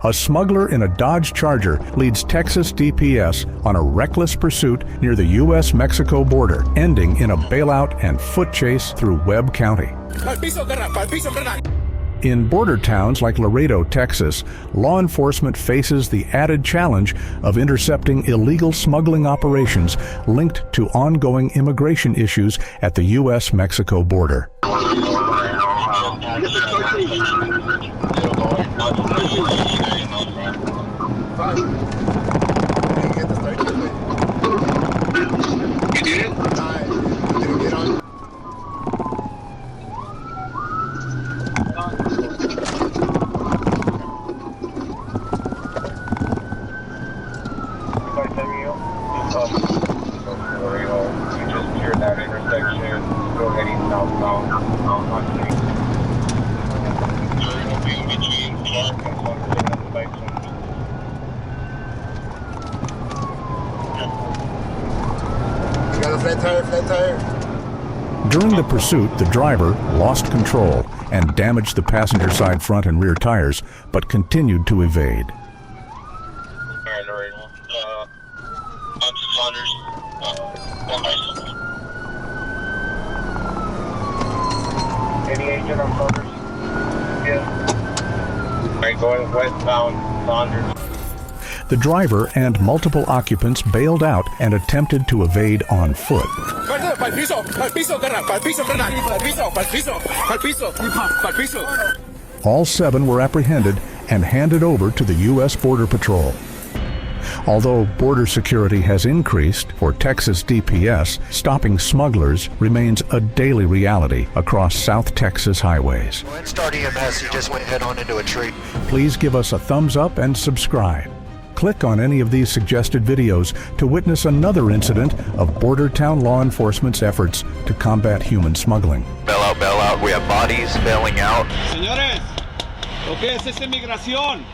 A smuggler in a Dodge Charger leads Texas DPS on a reckless pursuit near the U.S.-Mexico border, ending in a bailout and foot chase through Webb County. In border towns like Laredo, Texas, law enforcement faces the added challenge of intercepting illegal smuggling operations linked to ongoing immigration issues at the U.S.-Mexico border. That intersection, go heading southbound on the You got a flat tire. During the pursuit, the driver lost control and damaged the passenger side front and rear tires, but continued to evade. Any agent on Saunders? Yeah. Alright, going westbound, Saunders. The driver and multiple occupants bailed out and attempted to evade on foot. All 7 were apprehended and handed over to the U.S. Border Patrol. Although border security has increased for Texas DPS, stopping smugglers remains a daily reality across South Texas highways. When start EMS, he just went head on into a tree. Please give us a thumbs up and subscribe. Click on any of these suggested videos to witness another incident of border town law enforcement's efforts to combat human smuggling. Bail out. We have bodies bailing out. Señores, lo que es inmigración.